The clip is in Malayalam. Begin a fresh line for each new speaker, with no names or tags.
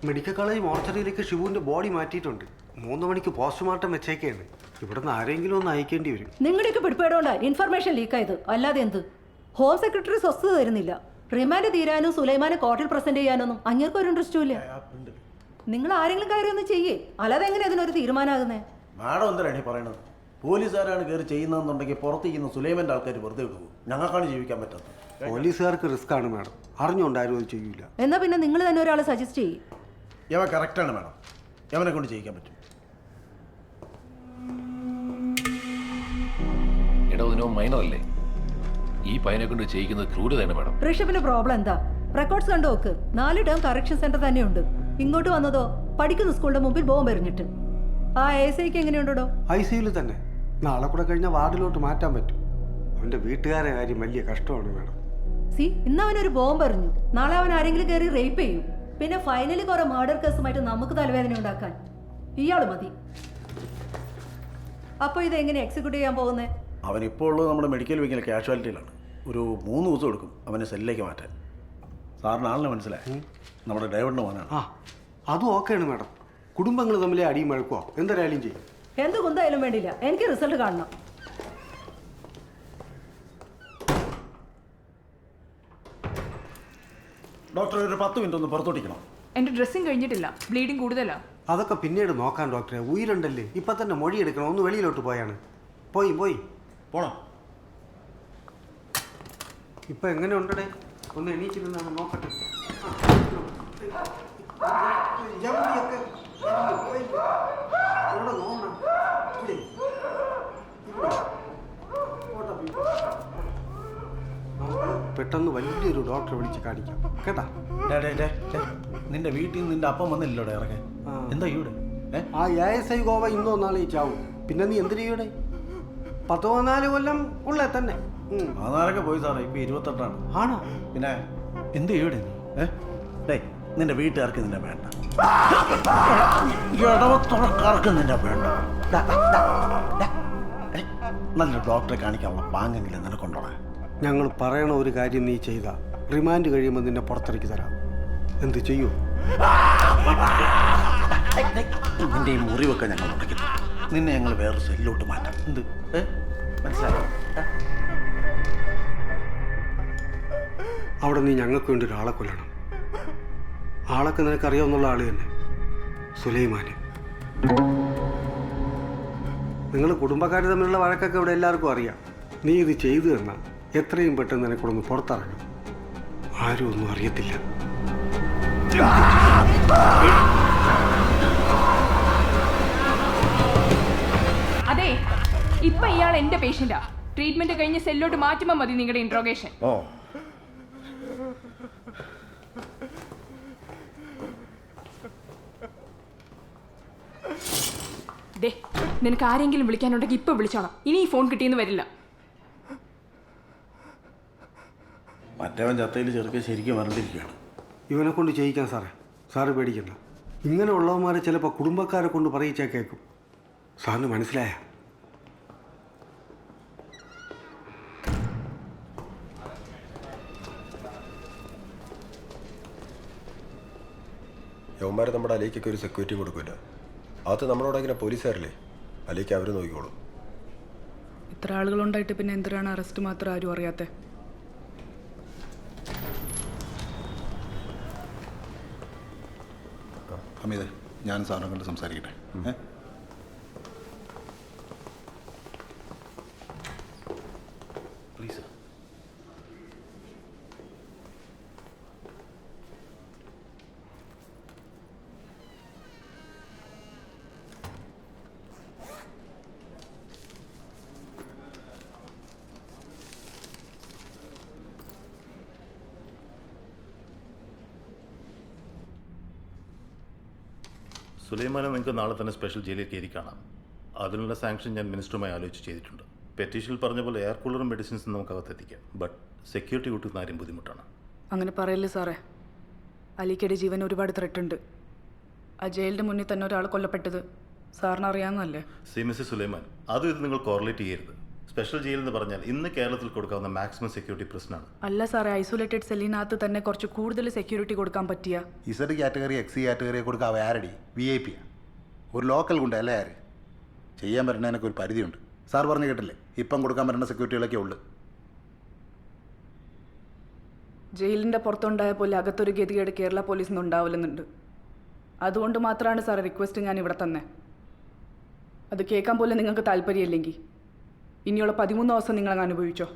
മെഡിക്കൽ കോളേജ് മോർച്ചറിയിലേക്ക് ഷിബുവിന്റെ ബോഡി മാറ്റിയിട്ടുണ്ട്. 3 മണിക്ക് പോസ്റ്റ്മോർട്ടം വെച്ചേക്കാണ്. ഇവിടുന്ന് ആരെങ്കിലും ഒന്ന് അയക്കേണ്ടി വരും.
നിങ്ങളുടെയൊക്കെ പിടിപ്പേടോണ്ടാ ഇൻഫർമേഷൻ ലീക്കായത്, അല്ലാതെ എന്ത്? ഹോം സെക്രട്ടറി സ്വസ്ഥത തരുന്നില്ല. റിമാൻഡ് തീരാനും സുലൈമാനെ കോർട്ടിൽ പ്രസന്റ് ചെയ്യാനൊന്നും അങ്ങേർക്ക് ഒരു ഇൻട്രസ്റ്റും ഇല്ല. നിങ്ങൾ ആരെങ്കിലും കയറി ഒന്ന് ചെയ്യേ, അല്ലാതെ എങ്ങനെ അതിനൊരു തീരുമാനമാകുന്നേ?
മാഡം എന്തിനാണ് ഈ പറയണത്? പോലീസുകാരാണ് കയറി ചെയ്യുന്നതെന്നുണ്ടെങ്കിൽ പുറത്തേക്കുന്ന സുലൈമന്റെ ആൾക്കാർ വെറുതെ വിടുവോ? ഞങ്ങൾക്കാണ് ജീവിക്കാൻ പറ്റാത്തത്.
പോലീസുകാർക്ക് റിസ്ക് ആണ് മാഡം. അറിഞ്ഞുകൊണ്ടാരും അത് ചെയ്യൂല.
എന്നാ പിന്നെ നിങ്ങൾ തന്നെ ഒരാളെ സജസ്റ്റ് ചെയ്യും.
യവ കറക്റ്റാണ് മാഡം, യവനെ കൊണ്ട് ചെയ്യിക്കാൻ പറ്റും.
ഇടവനോ മൈനറല്ലേ, ഈ പയ്യനെ കൊണ്ട് ചെയ്യിക്കുന്നത് ക്രൂരതയാണ് മാഡം.
ഋഷഭിന്റെ പ്രോബ്ലം എന്താ? റെക്കോർഡ്സ് കണ്ടു നോക്ക്. 4 ടേം കറക്ഷൻ സെന്റർ തന്നെയുണ്ട്. ഇങ്ങോട്ട് വന്നതോ പഠിക്കുന്ന സ്കൂളിന്റെ മുമ്പിൽ ബോംബ് എറിഞ്ഞിട്ട്. ആ ASIക്ക് എങ്ങനെയുണ്ടോ?
ICUയിൽ തന്നെ. നാളെ കൂടെ കഴിഞ്ഞാൽ വാർഡിലോട്ട് മാറ്റാൻ പറ്റും. അവന്റെ വീട്ടുകാരെ കാര്യം വലിയ കഷ്ടമാണ് മാഡം.
ഇന്ന് അവനൊരു ബോംബ് എറിഞ്ഞു, നാളെ അവൻ ആരെങ്കിലും കയറി റേപ്പ് ചെയ്യും. പിന്നെ ഫൈനലി കുറെ മർഡർ കേസുമായിട്ട് നമുക്ക് തലവേദന ഉണ്ടാക്കാൻ ഇയാള് മതി. അപ്പൊ ഇത് എങ്ങനെ എക്സിക്യൂട്ട് ചെയ്യാൻ പോകുന്നേ?
അവൻ ഇപ്പോൾ ഉള്ളത് നമ്മുടെ മെഡിക്കൽ വിങ്ങിലെ കാഷ്വാലിറ്റിയിലാണ്. ഒരു 3 ദിവസം എടുക്കും അവനെ സെല്ലിലേക്ക് മാറ്റാൻ. സാറിന് ആളിനെ മനസ്സിലായി, നമ്മുടെ ഡ്രൈവറിൻ്റെ മോനാണ്.
ആ, അതും ഓക്കെയാണ് മാഡം. കുടുംബങ്ങൾ തമ്മിലെ അടിയും മഴക്കോ എന്തൊരാളും ചെയ്യും.
എന്ത് കുന്തായാലും വേണ്ടില്ല, എനിക്ക് റിസൾട്ട് കാണണം.
ഡോക്ടർ ഒരു 10 മിനിറ്റ് ഒന്ന് പുറത്തോട്ടിക്കണം.
എൻ്റെ ഡ്രസ്സിങ് കഴിഞ്ഞിട്ടില്ല, ബ്ലീഡിങ് കൂടുതലാ.
അതൊക്കെ പിന്നീട് നോക്കാൻ ഡോക്ടറെ. ഉയരുണ്ടല്ലേ, ഇപ്പൊ തന്നെ മൊഴി എടുക്കണം. ഒന്ന് വെളിയിലോട്ട് പോയാണ്. പോയി
പോണം.
ഇപ്പൊ എങ്ങനെ ഉണ്ടേ? ഒന്ന് എണീച്ചിരുന്നാണ് നോക്കട്ടെ. പെട്ടെന്ന് വലിയൊരു ഡോക്ടറെ വിളിച്ച് കാണിക്കാം കേട്ടാ.
നിന്റെ വീട്ടിൽ നിന്ന് നിന്റെ അപ്പം വന്നില്ലല്ലോ ഇറങ്ങാൻ. എന്താ ഇവിടെ?
ആ ASI ഗോവ ഇന്നോ നാളെ ചാവും. പിന്നെ നീ എന്തിനു ഇവിടെ? 14 കൊല്ലം ഉള്ളേ തന്നെ.
ആധാരൊക്കെ പോയി സാറേ, ഇപ്പൊ 28ആണ്.
ആണോ?
പിന്നെ എന്ത് ഇവിടെ? നിന്റെ വീട്ടുകാർക്ക് നിന്നെ വേണ്ട, ഇടവത്തുറക്കാർക്ക് നിന്നെ വേണ്ട. നല്ല ഡോക്ടറെ കാണിക്കാനുള്ള ബാങ്കെങ്കിലും നിനക്കൊണ്ടോടാ.
ഞങ്ങൾ പറയണ ഒരു കാര്യം നീ ചെയ്ത റിമാൻഡ് കഴിയുമ്പോൾ നിന്നെ പുറത്തിറക്കി തരാം. എന്ത് ചെയ്യൂ?
നിന്റെ ഈ മുറിവൊക്കെ ഞങ്ങൾ ഉടയ്ക്കുന്നു. നിന്നെ ഞങ്ങൾ വേറെ സെല്ലിലോട്ട് മാറ്റാം. എന്ത് മനസ്സിലായോ?
അവിടെ നീ ഞങ്ങൾക്ക് വേണ്ടി ഒരാളെ കൊല്ലണം. ആളൊക്കെ നിനക്കറിയാവുന്നുള്ള ആള് തന്നെ, സുലൈമാന്. നിങ്ങൾ കുടുംബക്കാർ തമ്മിലുള്ള വഴക്കൊക്കെ ഇവിടെ എല്ലാവർക്കും അറിയാം. നീ ഇത് ചെയ്തു തന്നാൽ എത്രയും പെട്ടെന്ന് നിനക്കൊന്ന് പുറത്തിറങ്ങും. ആരും ഒന്നും അറിയത്തില്ല.
അതെ, ഇപ്പൊ ഇയാൾ എന്റെ പേഷ്യന്റാ. ട്രീറ്റ്മെന്റ് കഴിഞ്ഞ് സെല്ലോട്ട് മാറ്റുമ്പോൾ മതി നിങ്ങളുടെ ഇൻട്രോഗേഷൻ. ദേ, നിനക്ക് ആരെങ്കിലും വിളിക്കാനുണ്ടെങ്കിൽ ഇപ്പൊ വിളിച്ചോളാം. ഇനി ഈ ഫോൺ കിട്ടിയെന്ന് വരില്ല.
മറ്റവൻ ചത്തയിൽ ചെറുക്കെ ശരിക്കും മറന്നിരിക്കുകയാണ്.
ഇവനെ കൊണ്ട് ചെയ്യിക്കാൻ സാറ് പേടിക്കണ്ട. ഇങ്ങനെ ഉള്ളവന്മാരെ ചിലപ്പോൾ കുടുംബക്കാരെ കൊണ്ട് പറയിച്ചാൽ കേൾക്കും. സാറിന് മനസ്സിലായ?
യവന്മാർ നമ്മുടെ അലിക്കൊക്കെ ഒരു സെക്യൂരിറ്റി കൊടുക്കില്ല. അത് നമ്മളോടങ്ങനെ പോലീസുകാരല്ലേ, അലിക്ക് അവർ നോക്കിക്കോളും.
ഇത്ര ആളുകളുണ്ടായിട്ട് പിന്നെ എന്തിനാണ് അറസ്റ്റ് മാത്രം ആരും അറിയാത്തെ?
ഹമീദേ, ഞാൻ സാറിനെ കണ്ട് സംസാരിക്കട്ടെ.
പ്ലീസ്.
സുലൈമാനെ നിങ്ങൾക്ക് നാളെ തന്നെ സ്പെഷ്യൽ ജയിലിൽ കയറി കാണാം. അതിനുള്ള സാങ്ഷൻ ഞാൻ മിനിസ്റ്ററുമായി ആലോചിച്ച് ചെയ്തിട്ടുണ്ട്. പെറ്റീഷനിൽ പറഞ്ഞ പോലെ എയർ കൂളറും മെഡിസിൻസും നമുക്ക് അകത്തെത്തിക്കാം. ബട്ട് സെക്യൂരിറ്റി കൂട്ടുന്ന ആരും ബുദ്ധിമുട്ടാണ്.
അങ്ങനെ പറയല്ലേ സാറേ. അലിക്കയുടെ ജീവൻ ഒരുപാട് ത്രെട്ട് ഉണ്ട്. ആ ജയിലിൻ്റെ മുന്നിൽ തന്നെ ഒരാൾ കൊല്ലപ്പെട്ടത് സാറിന് അറിയാവുന്നതല്ലേ?
മിസ്റ്റർ സുലൈമാൻ, അതും ഇത് നിങ്ങൾ കോറിലേറ്റ് ചെയ്യരുത്. സ്പെഷ്യൽ ജയിൽ എന്ന് പറഞ്ഞാൽ ഇന്ന് കേരളത്തിൽ കൊടുക്കാവുന്ന മാക്സിമം സെക്യൂരിറ്റി പ്രശ്നമാണ്.
അല്ല സാറേ, ഐസൊലേറ്റഡ് സെല്ലിനകത്ത് തന്നെ കുറച്ച് കൂടുതൽ സെക്യൂരിറ്റി കൊടുക്കാൻ പറ്റിയ
ഇസഡ് കാറ്റഗറി എക്സി കാറ്റഗറിയെ കൊടുക്കുക അവ ആരടി VIP ഒരു ലോക്കൽ ഗുണ്ട അല്ലേ ആര് ചെയ്യാൻ പറ്റുന്നതിനൊക്കെ ഒരു പരിധിയുണ്ട്. സാർ പറഞ്ഞു കേട്ടില്ലേ, ഇപ്പം കൊടുക്കാൻ പറ്റുന്ന സെക്യൂരിറ്റികളൊക്കെ ഉള്ളു.
ജയിലിൻ്റെ പുറത്തുണ്ടായ പോലെ അകത്തൊരു ഗതികേട് കേരള പോലീസിന് ഉണ്ടാവില്ലെന്നുണ്ട്. അതുകൊണ്ട് മാത്രമാണ് സാർ റിക്വസ്റ്റ് ഞാൻ ഇവിടെ തന്നെ. അത് കേൾക്കാൻ പോലെ നിങ്ങൾക്ക് താല്പര്യമില്ലെങ്കിൽ ഇനിയുള്ള 13 ദിവസം നിങ്ങൾ അങ്ങ് അനുഭവിച്ചോ.